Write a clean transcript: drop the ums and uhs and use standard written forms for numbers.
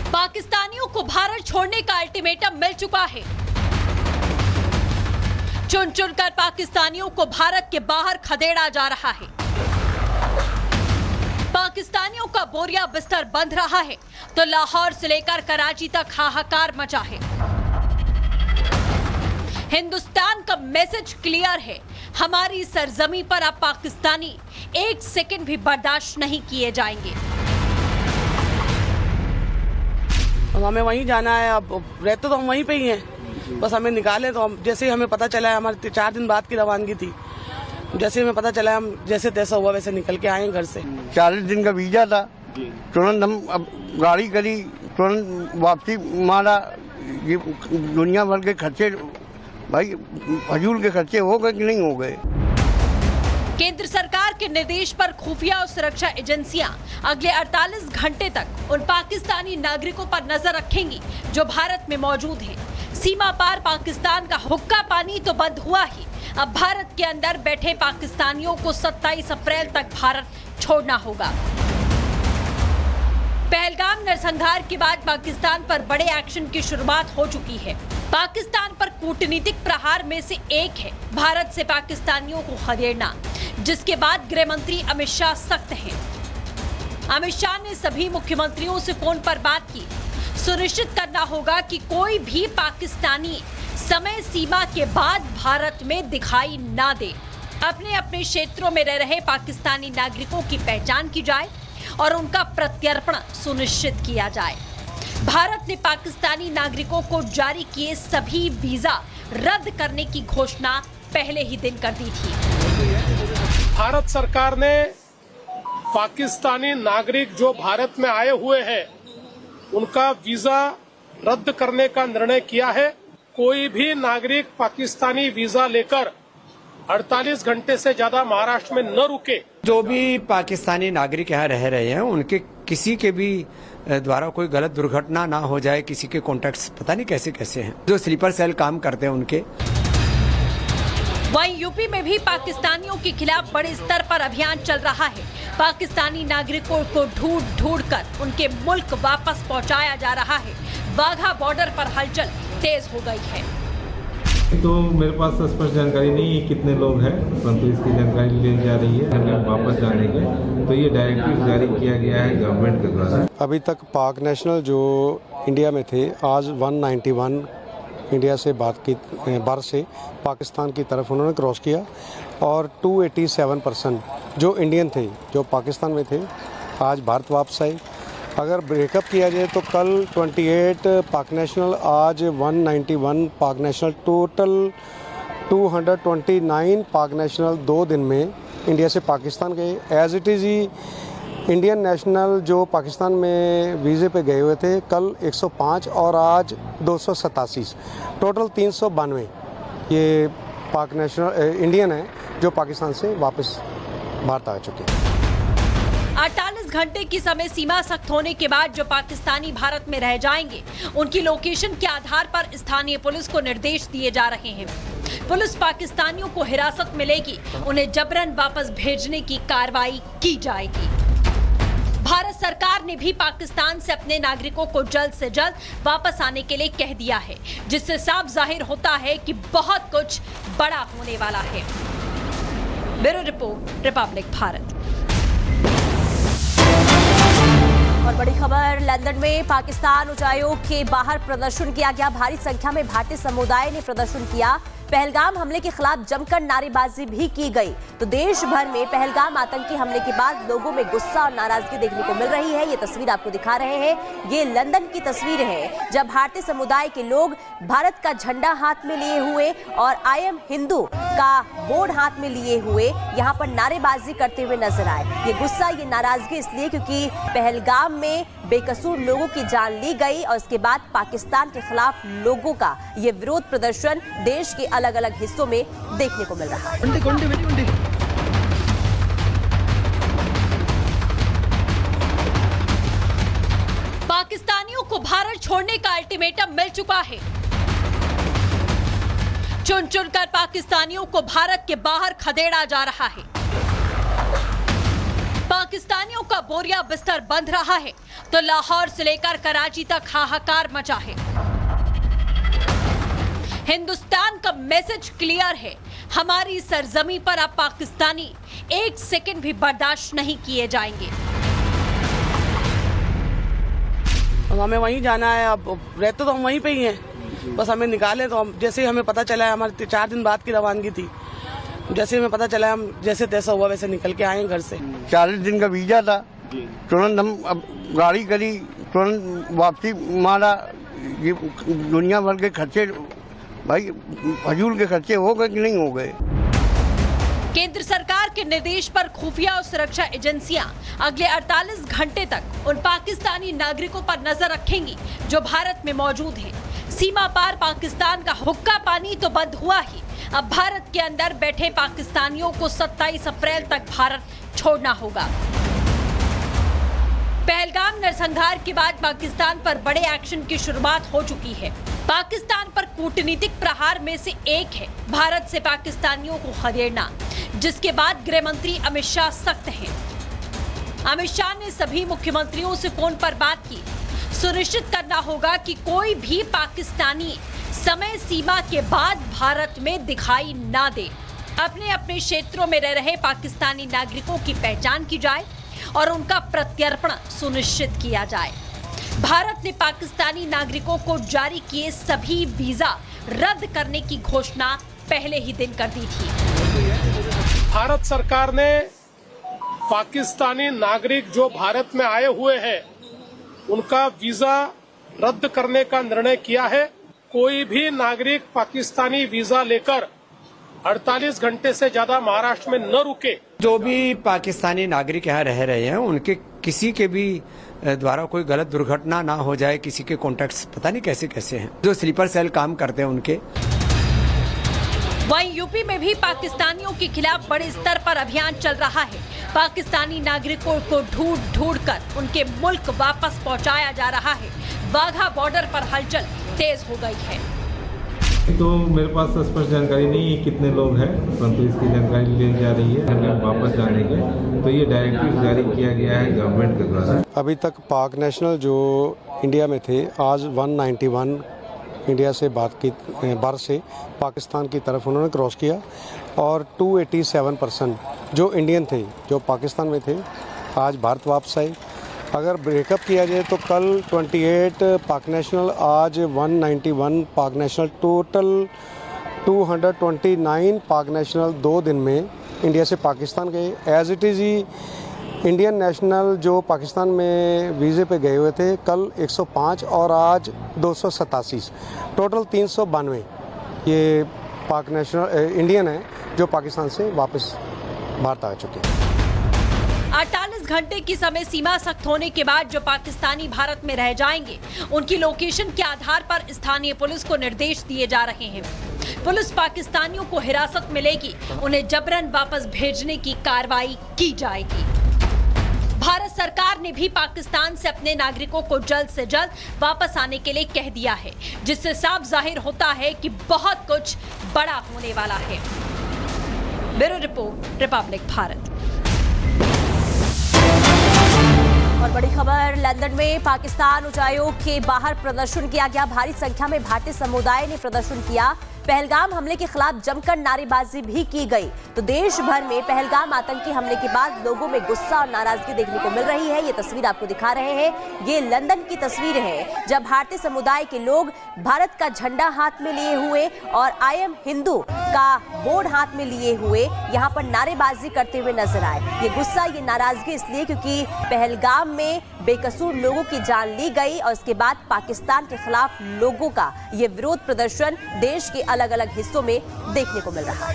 पाकिस्तानियों को भारत छोड़ने का अल्टीमेटम मिल चुका है। चुन चुनकर पाकिस्तानियों को भारत के बाहर खदेड़ा जा रहा है। पाकिस्तानियों का बोरिया बिस्तर बंध रहा है तो लाहौर से लेकर कराची तक हाहाकार मचा है। हिंदुस्तान का मैसेज क्लियर है, हमारी सरजमी पर अब पाकिस्तानी एक सेकंड भी बर्दाश्त नहीं किए जाएंगे। अब हमें वहीं जाना है, अब रहते तो हम वहीं पे ही हैं, बस हमें निकाले तो हम जैसे ही हमें पता चला है, हमारे 4 दिन बाद की रवानगी थी, जैसे हमें पता चला हम जैसे तैसा हुआ वैसे निकल के आए घर से। 40 दिन का वीजा था, तुरंत हम अब गाड़ी करी, तुरंत वापसी मारा। ये दुनिया भर के खर्चे, भाई फजूल के खर्चे हो गए कि नहीं हो गए। केंद्र सरकार के निर्देश पर खुफिया और सुरक्षा एजेंसियां अगले 48 घंटे तक उन पाकिस्तानी नागरिकों पर नजर रखेंगी जो भारत में मौजूद हैं। सीमा पार पाकिस्तान का हुक्का पानी तो बंद हुआ ही, अब भारत के अंदर बैठे पाकिस्तानियों को 27 अप्रैल तक भारत छोड़ना होगा। पहलगाम नरसंहार के बाद पाकिस्तान पर बड़े एक्शन की शुरुआत हो चुकी है। पाकिस्तान पर कूटनीतिक प्रहार में से एक है भारत से पाकिस्तानियों को खदेड़ना, जिसके बाद गृह मंत्री अमित शाह सख्त हैं। अमित शाह ने सभी मुख्यमंत्रियों से फोन पर बात की। सुनिश्चित करना होगा कि कोई भी पाकिस्तानी समय सीमा के बाद भारत में दिखाई ना दे। अपने अपने क्षेत्रों में रह रहे पाकिस्तानी नागरिकों की पहचान की जाए और उनका प्रत्यर्पण सुनिश्चित किया जाए। भारत ने पाकिस्तानी नागरिकों को जारी किए सभी वीजा रद्द करने की घोषणा पहले ही दिन कर दी थी। भारत सरकार ने पाकिस्तानी नागरिक जो भारत में आए हुए हैं उनका वीजा रद्द करने का निर्णय किया है। कोई भी नागरिक पाकिस्तानी वीजा लेकर 48 घंटे से ज्यादा महाराष्ट्र में न रुके। जो भी पाकिस्तानी नागरिक यहाँ रह रहे हैं उनके किसी के भी द्वारा कोई गलत दुर्घटना ना हो जाए, किसी के कॉन्टैक्ट्स पता नहीं कैसे कैसे हैं, जो स्लीपर सेल काम करते हैं उनके। वहीं यूपी में भी पाकिस्तानियों के खिलाफ बड़े स्तर पर अभियान चल रहा है। पाकिस्तानी नागरिकों को ढूंढ ढूंढ कर उनके मुल्क वापस पहुंचाया जा रहा है। वाघा बॉर्डर पर हलचल तेज हो गई है। तो मेरे पास स्पष्ट जानकारी नहीं है कितने लोग हैं, परंतु इसकी जानकारी ली जा रही है। अगर वापस जाने के तो ये डायरेक्टिव जारी किया गया है गवर्नमेंट के द्वारा। अभी तक पाक नेशनल जो इंडिया में थे, आज 191 इंडिया से बाहर से पाकिस्तान की तरफ उन्होंने क्रॉस किया और 287% जो इंडियन थे जो पाकिस्तान में थे आज भारत वापस आए। अगर ब्रेकअप किया जाए तो कल 28 पाक नेशनल, आज 191 पाक नेशनल, टोटल 229 पाक नेशनल 2 दिन में इंडिया से पाकिस्तान गए। As it is he Indian national जो पाकिस्तान में वीज़े पे गए हुए थे कल 105 और आज 287, टोटल 392 ये पाक नेशनल इंडियन है जो पाकिस्तान से वापस भारत आ चुके हैं। 48 घंटे की समय सीमा सख्त होने के बाद जो पाकिस्तानी भारत में रह जाएंगे उनकी लोकेशन के आधार पर स्थानीय पुलिस को निर्देश दिए जा रहे हैं। पुलिस पाकिस्तानियों को हिरासत में लेगी, उन्हें जबरन वापस भेजने की कार्रवाई की जाएगी। भारत सरकार ने भी पाकिस्तान से अपने नागरिकों को जल्द से जल्द वापस आने के लिए कह दिया है, जिससे साफ जाहिर होता है कि बहुत कुछ बड़ा होने वाला है। Bureau report, Republic Bharat. और बड़ी खबर, लंदन में पाकिस्तान उच्चायोग के बाहर प्रदर्शन किया गया। भारी संख्या में भारतीय समुदाय ने प्रदर्शन किया। पहलगाम हमले के खिलाफ जमकर नारेबाजी भी की गई। तो देश भर में पहलगाम आतंकी हमले के बाद लोगों में गुस्सा और नाराजगी देखने को मिल रही है। ये तस्वीर आपको दिखा रहे हैं, ये लंदन की तस्वीर है जब भारतीय समुदाय के लोग भारत का झंडा हाथ में लिए हुए और आई एम हिंदू का बोर्ड हाथ में लिए हुए यहाँ पर नारेबाजी करते हुए नजर आए। ये गुस्सा, ये नाराजगी इसलिए क्योंकि पहलगाम में बेकसूर लोगों की जान ली गई और इसके बाद पाकिस्तान के खिलाफ लोगों का ये विरोध प्रदर्शन देश के अलग अलग हिस्सों में देखने को मिल रहा है। पाकिस्तानियों को भारत छोड़ने का अल्टीमेटम मिल चुका है। चुन चुनकर पाकिस्तानियों को भारत के बाहर खदेड़ा जा रहा है। पाकिस्तानियों का बोरिया बिस्तर बंध रहा है तो लाहौर से लेकर कराची तक हाहाकार मचा है। हिंदुस्तान का मैसेज क्लियर है, हमारी सरजमी पर अब पाकिस्तानी एक सेकंड भी बर्दाश्त नहीं किए जाएंगे। अब हमें वहीं जाना है, अब रहते तो हम वहीं पे ही हैं, बस हमें निकाले तो हम जैसे ही हमें पता चला है, हमारे 4 दिन बाद की रवानगी थी, जैसे हमें पता चला हम जैसे तैसा हुआ वैसे निकल के आए घर से। 40 दिन का वीजा था, तुरंत हम अब गाड़ी करी, तुरंत वापसी मारा। ये दुनिया भर के खर्चे, भाई फजूल के खर्चे हो गए कि नहीं हो गए। केंद्र सरकार के निर्देश पर खुफिया और सुरक्षा एजेंसियां अगले 48 घंटे तक उन पाकिस्तानी नागरिकों पर नजर रखेंगी जो भारत में मौजूद हैं। सीमा पार पाकिस्तान का हुक्का पानी तो बंद हुआ ही, अब भारत के अंदर बैठे पाकिस्तानियों को 27 अप्रैल तक भारत छोड़ना होगा। पहलगाम नरसंहार के बाद पाकिस्तान पर बड़े एक्शन की शुरुआत हो चुकी है। पाकिस्तान पर कूटनीतिक प्रहार में से एक है भारत से पाकिस्तानियों को खदेड़ना, जिसके बाद गृह मंत्री अमित शाह सख्त हैं। अमित शाह ने सभी मुख्यमंत्रियों से फोन पर बात की। सुनिश्चित करना होगा कि कोई भी पाकिस्तानी समय सीमा के बाद भारत में दिखाई ना दे। अपने अपने क्षेत्रों में रह रहे पाकिस्तानी नागरिकों की पहचान की जाए और उनका प्रत्यर्पण सुनिश्चित किया जाए। भारत ने पाकिस्तानी नागरिकों को जारी किए सभी वीजा रद्द करने की घोषणा पहले ही दिन कर दी थी। भारत सरकार ने पाकिस्तानी नागरिक जो भारत में आए हुए हैं उनका वीजा रद्द करने का निर्णय किया है। कोई भी नागरिक पाकिस्तानी वीजा लेकर 48 घंटे से ज्यादा महाराष्ट्र में न रुके। जो भी पाकिस्तानी नागरिक यहाँ रह रहे हैं उनके किसी के भी द्वारा कोई गलत दुर्घटना ना हो जाए, किसी के कॉन्टैक्ट्स पता नहीं कैसे कैसे हैं, जो स्लीपर सेल काम करते हैं उनके। वहीं यूपी में भी पाकिस्तानियों के खिलाफ बड़े स्तर पर अभियान चल रहा है। पाकिस्तानी नागरिकों को ढूंढ ढूंढ कर उनके मुल्क वापस पहुंचाया जा रहा है। वाघा बॉर्डर पर हलचल तेज हो गई है। तो मेरे पास स्पष्ट जानकारी नहीं है कितने लोग हैं, परंतु इसकी जानकारी ली जा रही है हमें वापस जाने के। तो ये डायरेक्टिव जारी किया गया है गवर्नमेंट के द्वारा। अभी तक पाक नेशनल जो इंडिया में थे, आज 191 इंडिया से बाहर से पाकिस्तान की तरफ उन्होंने क्रॉस किया और 287% जो इंडियन थे जो पाकिस्तान में थे आज भारत वापस आए। अगर ब्रेकअप किया जाए तो कल 28 पाक नेशनल, आज 191 पाक नेशनल, टोटल 229 पाक नेशनल 2 दिन में इंडिया से पाकिस्तान गए। As it is he Indian national जो पाकिस्तान में वीज़े पे गए हुए थे कल 105 और आज 287, टोटल 392 ये पाक नेशनल इंडियन है जो पाकिस्तान से वापस भारत आ चुके हैं। 48 घंटे की समय सीमा सख्त होने के बाद जो पाकिस्तानी भारत में रह जाएंगे उनकी लोकेशन के आधार पर स्थानीय पुलिस को निर्देश दिए जा रहे हैं। पुलिस पाकिस्तानियों को हिरासत में लेगी, उन्हें जबरन वापस भेजने की कार्रवाई की जाएगी। भारत सरकार ने भी पाकिस्तान से अपने नागरिकों को जल्द से जल्द वापस आने के लिए कह दिया है, जिससे साफ जाहिर होता है कि बहुत कुछ बड़ा होने वाला है। Bureau report, Republic Bharat. और बड़ी खबर, लंदन में पाकिस्तान उच्चायोग के बाहर प्रदर्शन किया गया। भारी संख्या में भारतीय समुदाय ने प्रदर्शन किया। पहलगाम हमले के खिलाफ जमकर नारेबाजी भी की गई। तो देश भर में पहलगाम आतंकी हमले के बाद लोगों में गुस्सा और नाराजगी देखने को मिल रही है। ये तस्वीर आपको दिखा रहे हैं, ये लंदन की तस्वीर है जब भारतीय समुदाय के लोग भारत का झंडा हाथ में लिए हुए और आई एम हिंदू का बोर्ड हाथ में लिए हुए यहाँ पर नारेबाजी करते हुए नजर आए। ये गुस्सा, ये नाराजगी इसलिए क्योंकि पहलगाम में बेकसूर लोगों की जान ली गई और इसके बाद पाकिस्तान के खिलाफ लोगों का ये विरोध प्रदर्शन देश के अलग अलग हिस्सों में देखने को मिल रहा है।